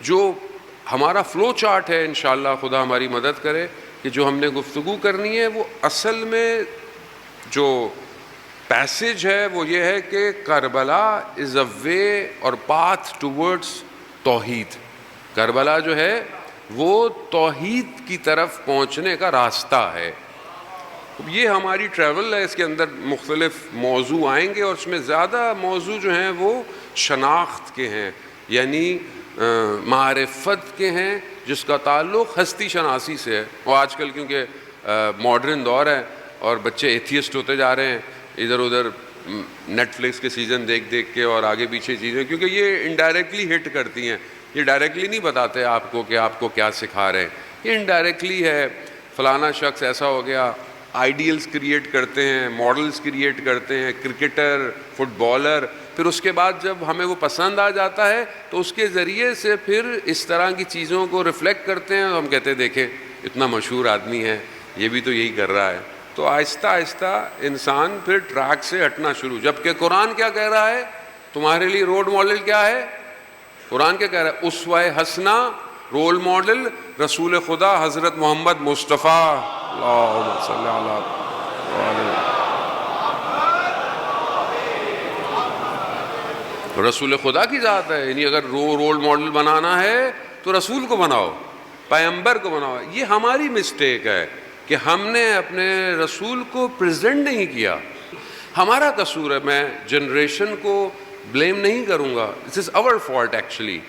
جو ہمارا flow chart ہے انشاءاللہ خدا ہماری مدد کرے کہ جو ہم نے گفتگو کرنی ہے وہ اصل میں جو پیسج ہے وہ یہ ہے کہ کربلا از اے وے اور پاتھ ٹورڈس توحید. کربلا جو ہے وہ توحید کی طرف پہنچنے کا راستہ ہے. یہ ہماری ٹریول ہے, اس کے اندر مختلف موضوع آئیں گے اور اس میں زیادہ موضوع جو ہیں وہ شناخت کے ہیں, یعنی معرفت کے ہیں, جس کا تعلق ہستی شناسی سے ہے. اور آج کل کیونکہ ماڈرن دور ہے اور بچے ایتھیسٹ ہوتے جا رہے ہیں ادھر ادھر نیٹ فلکس کے سیزن دیکھ دیکھ کے اور آگے پیچھے چیزیں, کیونکہ یہ انڈائریکٹلی ہٹ کرتی ہیں. یہ ڈائریکٹلی نہیں بتاتے آپ کو کہ آپ کو کیا سکھا رہے ہیں, یہ انڈائریکٹلی ہے. فلانا شخص ایسا ہو گیا, آئیڈیلز کریٹ کرتے ہیں, ماڈلز کریٹ کرتے ہیں, کرکٹر, فٹ بالر, پھر اس کے بعد جب ہمیں وہ پسند آ جاتا ہے تو اس کے ذریعے سے پھر اس طرح کی چیزوں کو ریفلیکٹ کرتے ہیں. ہم کہتے ہیں دیکھیں اتنا مشہور آدمی ہے, یہ بھی تو یہی کر رہا ہے. تو آہستہ آہستہ انسان پھر ٹریک سے ہٹنا شروع. جبکہ قرآن کیا کہہ رہا ہے, تمہارے لیے رول ماڈل کیا ہے؟ قرآن کیا کہہ رہا ہے؟ اسوہ حسنہ, رول ماڈل رسول خدا حضرت محمد مصطفیٰ اللہم صلی اللہ رسول خدا کی ذات ہے. یعنی اگر رول ماڈل بنانا ہے تو رسول کو بناؤ, پیغمبر کو بناؤ. یہ ہماری مسٹیک ہے کہ ہم نے اپنے رسول کو پریزنٹ نہیں کیا. ہمارا قصور ہے, میں جنریشن کو بلیم نہیں کروں گا, دس از آور فالٹ ایکچولی,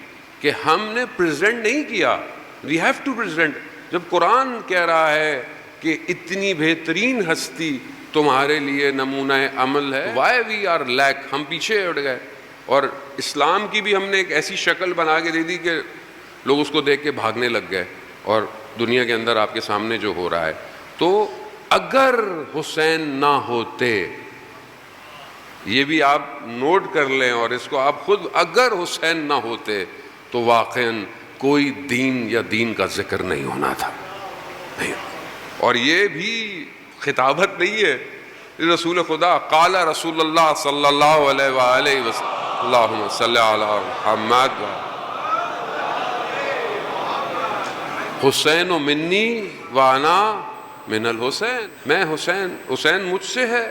کہ ہم نے پریزنٹ نہیں کیا. We have to present. جب قرآن کہہ رہا ہے کہ اتنی بہترین ہستی تمہارے لیے نمونہ عمل ہے, وائی وی آر لیک, ہم پیچھے ہٹ گئے. اور اسلام کی بھی ہم نے ایک ایسی شکل بنا کے دے دی کہ لوگ اس کو دیکھ کے بھاگنے لگ گئے. اور دنیا کے اندر آپ کے سامنے جو ہو رہا ہے, تو اگر حسین نہ ہوتے, یہ بھی آپ نوٹ کر لیں اور اس کو آپ خود, اگر حسین نہ ہوتے تو واقعاً کوئی دین یا دین کا ذکر نہیں ہونا تھا. نہیں. اور یہ بھی خطابت نہیں ہے, رسول خدا قال رسول اللہ صلی اللہ علیہ وآلہ وسلم اللہم صلی علی محمد حسین منی وانا من الحسین. میں حسین مجھ سے ہے,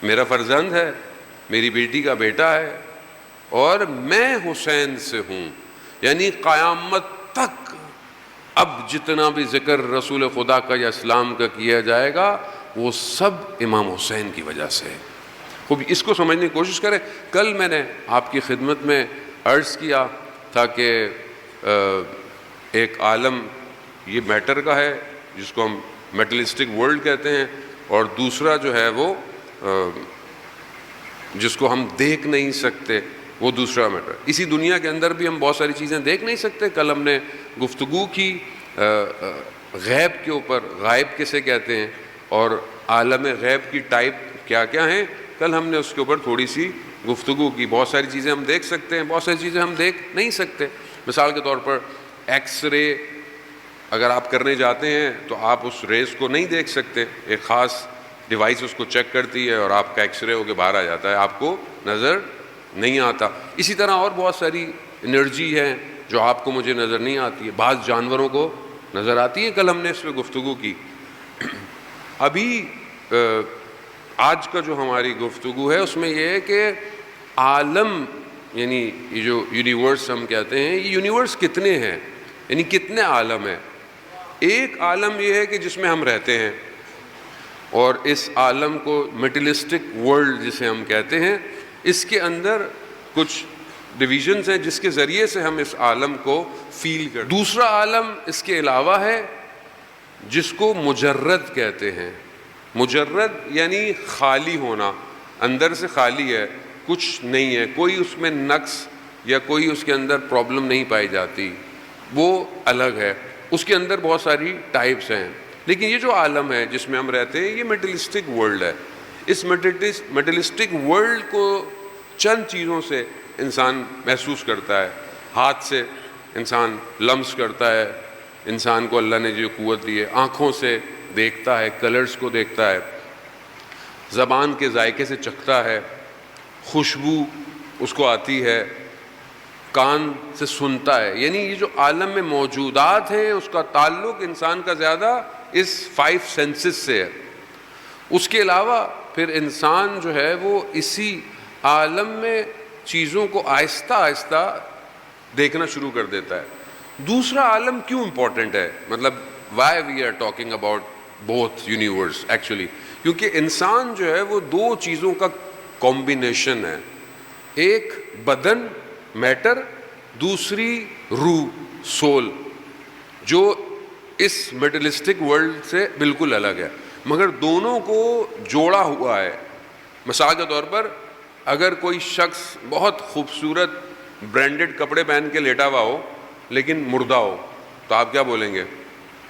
میرا فرزند ہے, میری بیٹی کا بیٹا ہے, اور میں حسین سے ہوں. یعنی قیامت تک اب جتنا بھی ذکر رسول خدا کا یا اسلام کا کیا جائے گا وہ سب امام حسین کی وجہ سے ہے. خوب اس کو سمجھنے کی کوشش کریں. کل میں نے آپ کی خدمت میں عرض کیا تھا کہ ایک عالم یہ میٹر کا ہے جس کو ہم میٹلسٹک ورلڈ کہتے ہیں, اور دوسرا جو ہے وہ جس کو ہم دیکھ نہیں سکتے, وہ دوسرا میٹر. اسی دنیا کے اندر بھی ہم بہت ساری چیزیں دیکھ نہیں سکتے. کل ہم نے گفتگو کی غیب کے اوپر, غائب کسے کہتے ہیں اور عالم غیب کی ٹائپ کیا کیا ہیں. کل ہم نے اس کے اوپر تھوڑی سی گفتگو کی. بہت ساری چیزیں ہم دیکھ سکتے ہیں, بہت ساری چیزیں ہم دیکھ نہیں سکتے. مثال کے طور پر ایکس رے اگر آپ کرنے جاتے ہیں تو آپ اس ریز کو نہیں دیکھ سکتے, ایک خاص ڈیوائس اس کو چیک کرتی ہے اور آپ کا ایکس رے ہو کے باہر آ جاتا ہے, آپ کو نظر نہیں آتا. اسی طرح اور بہت ساری انرجی ہے جو آپ کو مجھے نظر نہیں آتی ہے, بعض جانوروں کو نظر آتی ہے. کل ہم نے اس پہ گفتگو کی. ابھی آج کا جو ہماری گفتگو ہے اس میں یہ ہے کہ عالم, یعنی یہ جو یونیورس ہم کہتے ہیں, یہ یونیورس کتنے ہیں, یعنی کتنے عالم ہیں. ایک عالم یہ ہے کہ جس میں ہم رہتے ہیں, اور اس عالم کو میٹلسٹک ورلڈ جسے ہم کہتے ہیں, اس کے اندر کچھ ڈویژنز ہیں جس کے ذریعے سے ہم اس عالم کو فیل کرتے ہیں. دوسرا عالم اس کے علاوہ ہے جس کو مجرد کہتے ہیں. مجرد یعنی خالی ہونا, اندر سے خالی ہے, کچھ نہیں ہے, کوئی اس میں نقص یا کوئی اس کے اندر پرابلم نہیں پائی جاتی, وہ الگ ہے. اس کے اندر بہت ساری ٹائپس ہیں. لیکن یہ جو عالم ہے جس میں ہم رہتے ہیں یہ میٹلسٹک ورلڈ ہے. اس میٹلسٹک ورلڈ کو چند چیزوں سے انسان محسوس کرتا ہے. ہاتھ سے انسان لمس کرتا ہے, انسان کو اللہ نے جو قوت دی ہے. آنکھوں سے دیکھتا ہے, کلرز کو دیکھتا ہے. زبان کے ذائقے سے چکھتا ہے, خوشبو اس کو آتی ہے. کان سے سنتا ہے. یعنی یہ جو عالم میں موجودات ہیں اس کا تعلق انسان کا زیادہ اس 5 سینسز سے ہے. اس کے علاوہ پھر انسان جو ہے وہ اسی عالم میں چیزوں کو آہستہ آہستہ دیکھنا شروع کر دیتا ہے. دوسرا عالم کیوں امپورٹنٹ ہے, مطلب why we are talking about both universe actually, کیونکہ انسان جو ہے وہ 2 چیزوں کا کمبینیشن ہے. ایک بدن میٹر, دوسری روح سول, جو اس میٹلسٹک ورلڈ سے بالکل الگ ہے, مگر دونوں کو جوڑا ہوا ہے. مثال کے طور پر اگر کوئی شخص بہت خوبصورت برانڈڈ کپڑے پہن کے لیٹا ہوا ہو لیکن مردہ ہو, تو آپ کیا بولیں گے؟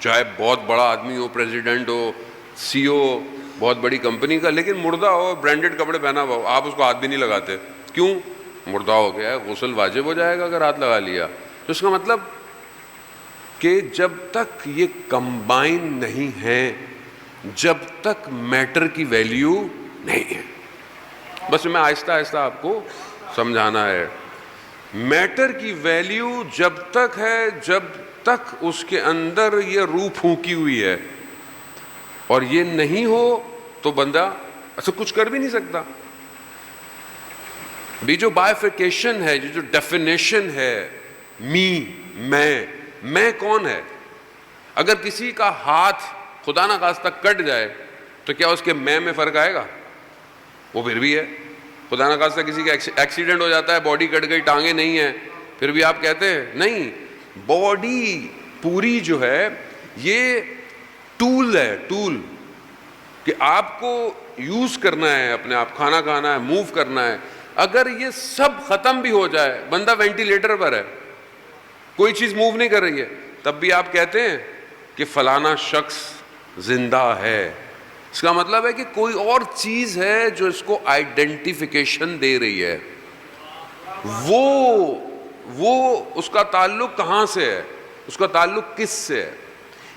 چاہے بہت بڑا آدمی ہو, پریزیڈنٹ ہو, سی او بہت بڑی کمپنی کا, لیکن مردہ ہو, برانڈڈ کپڑے پہنا ہوا ہو, آپ اس کو ہاتھ بھی نہیں لگاتے. کیوں؟ مردہ ہو گیا ہے, غسل واجب ہو جائے گا اگر ہاتھ لگا لیا. تو اس کا مطلب کہ جب تک یہ کمبائن نہیں ہے, جب تک میٹر کی ویلیو نہیں ہے. بس میں آہستہ آہستہ آپ کو سمجھانا ہے. میٹر کی ویلیو جب تک ہے جب تک اس کے اندر یہ روح پھونکی ہوئی ہے, اور یہ نہیں ہو تو بندہ ایسا کچھ کر بھی نہیں سکتا. بھی جو بائیفیکیشن ہے, جو ڈیفینیشن ہے, میں کون ہے. اگر کسی کا ہاتھ خدا نہ خواستہ کٹ جائے تو کیا اس کے میں فرق آئے گا؟ وہ پھر بھی ہے. خدا نہ خواستہ کسی کا ایکسیڈنٹ ہو جاتا ہے, باڈی کٹ گئی, ٹانگیں نہیں ہیں, پھر بھی آپ کہتے ہیں نہیں, باڈی پوری جو ہے یہ ٹول ہے, ٹول کہ آپ کو یوز کرنا ہے, اپنے آپ کھانا کھانا ہے, موو کرنا ہے. اگر یہ سب ختم بھی ہو جائے, بندہ وینٹیلیٹر پر ہے, کوئی چیز موو نہیں کر رہی ہے, تب بھی آپ کہتے ہیں کہ فلانا شخص زندہ ہے. اس کا مطلب ہے کہ کوئی اور چیز ہے جو اس کو آئیڈینٹیفیکیشن دے رہی ہے. وہ اس کا تعلق کہاں سے ہے, اس کا تعلق کس سے ہے.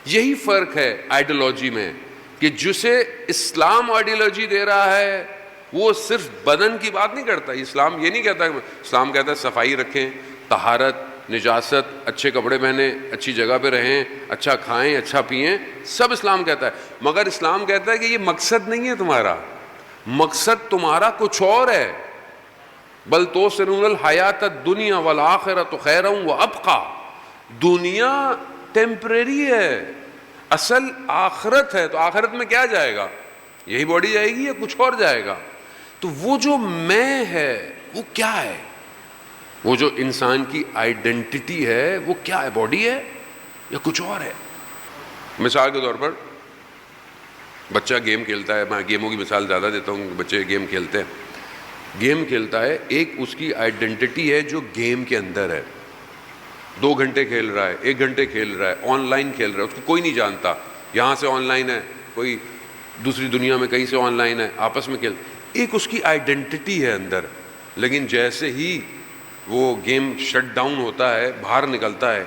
یہی فرق ہے آئیڈیالوجی میں, کہ جسے اسلام آئیڈیالوجی دے رہا ہے وہ صرف بدن کی بات نہیں کرتا. اسلام یہ نہیں کہتا, اسلام کہتا ہے صفائی رکھیں, طہارت, نجاست, اچھے کپڑے پہنیں, اچھی جگہ پہ رہیں, اچھا کھائیں, اچھا پئیں, سب اسلام کہتا ہے. مگر اسلام کہتا ہے کہ یہ مقصد نہیں ہے تمہارا, مقصد تمہارا کچھ اور ہے. بل توسرون الحیات الدنیا والآخرۃ خیر وابقیٰ. دنیا ٹیمپریری ہے, اصل آخرت ہے. تو آخرت میں کیا جائے گا؟ یہی باڈی جائے گی یا کچھ اور جائے گا؟ تو وہ جو میں ہے وہ کیا ہے؟ وہ جو انسان کی آئیڈینٹی ہے وہ کیا ہے؟ باڈی ہے یا کچھ اور ہے؟ مثال کے طور پر بچہ گیم کھیلتا ہے, میں گیموں کی مثال زیادہ دیتا ہوں, بچے گیم کھیلتے ہیں, گیم کھیلتا ہے, ایک اس کی آئیڈینٹی ہے جو گیم کے اندر ہے. 2 گھنٹے کھیل رہا ہے, 1 گھنٹے کھیل رہا ہے, آن لائن کھیل رہا ہے, اس کو کوئی نہیں جانتا, یہاں سے آن لائن ہے, کوئی دوسری دنیا میں کہیں سے آن لائن ہے, آپس میں کھیل, ایک اس کی آئیڈینٹی ہے اندر. لیکن جیسے ہی وہ گیم شٹ ڈاؤن ہوتا ہے, باہر نکلتا ہے,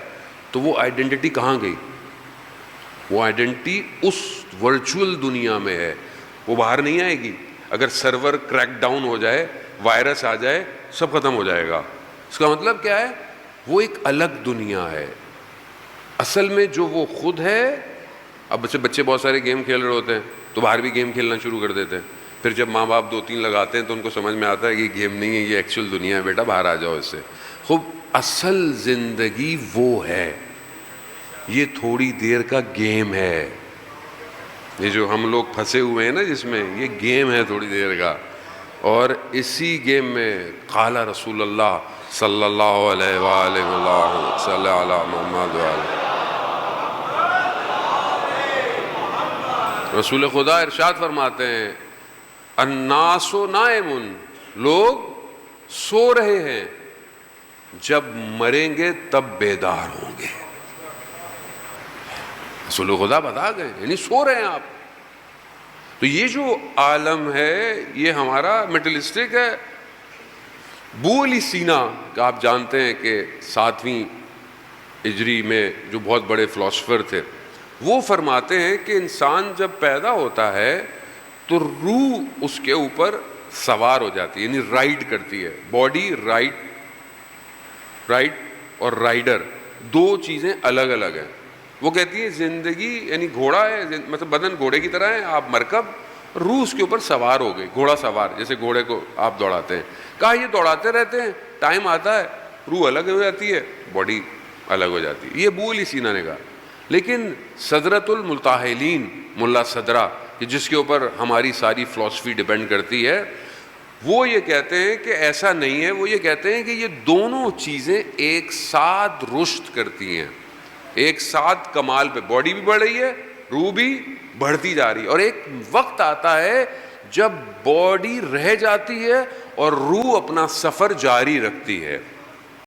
تو وہ آئیڈینٹی کہاں گئی؟ وہ آئیڈینٹی اس ورچوئل دنیا میں ہے, وہ باہر نہیں آئے گی. اگر سرور کریک ڈاؤن ہو جائے, وائرس آ جائے, سب ختم ہو جائے گا. اس کا مطلب کیا ہے؟ وہ ایک الگ دنیا ہے. اصل میں جو وہ خود ہے. اب بچے بہت سارے گیم کھیل رہے ہوتے ہیں تو باہر بھی گیم کھیلنا شروع کر دیتے ہیں. پھر جب ماں باپ 2-3 لگاتے ہیں تو ان کو سمجھ میں آتا ہے کہ یہ گیم نہیں ہے, یہ ایکچوئل دنیا ہے, بیٹا باہر آ جاؤ اس سے. خوب اصل زندگی وہ ہے, یہ تھوڑی دیر کا گیم ہے. یہ جو ہم لوگ پھنسے ہوئے ہیں نا جس میں, یہ گیم ہے تھوڑی دیر کا. اور اسی گیم میں قال رسول اللہ صلی اللہ علیہ وآلہ وسلم صلی علی محمد وآلہ. رسول خدا ارشاد فرماتے ہیں الناس نائم, لوگ سو رہے ہیں, جب مریں گے تب بیدار ہوں گے. رسول خدا بتا گئے, یعنی سو رہے ہیں آپ. تو یہ جو عالم ہے یہ ہمارا میٹلسٹک ہے. ابو علی سینا کا آپ جانتے ہیں کہ 7ویں ہجری میں جو بہت بڑے فلاسفر تھے, وہ فرماتے ہیں کہ انسان جب پیدا ہوتا ہے تو روح اس کے اوپر سوار ہو جاتی ہے, یعنی رائڈ کرتی ہے. باڈی رائڈ رائٹ اور رائڈر دو چیزیں الگ الگ ہیں. وہ کہتی ہے زندگی یعنی گھوڑا ہے, مطلب بدن گھوڑے کی طرح ہے, آپ مرکب, روح اس کے اوپر سوار ہو گئے, گھوڑا سوار, جیسے گھوڑے کو آپ دوڑاتے ہیں. کہا یہ دوڑاتے رہتے ہیں, ٹائم آتا ہے روح الگ ہو جاتی ہے, باڈی الگ ہو جاتی ہے. یہ ابو علی سینا نے کہا. لیکن صدرۃ الملتاحلین ملا صدرہ, کہ جس کے اوپر ہماری ساری فلاسفی ڈیپینڈ کرتی ہے, وہ یہ کہتے ہیں کہ ایسا نہیں ہے. وہ یہ کہتے ہیں کہ یہ دونوں چیزیں ایک ساتھ رشد کرتی ہیں, ایک ساتھ کمال پہ, باڈی بھی بڑھ رہی ہے, روح بھی بڑھتی جا رہی ہے, اور ایک وقت آتا ہے جب باڈی رہ جاتی ہے اور روح اپنا سفر جاری رکھتی ہے.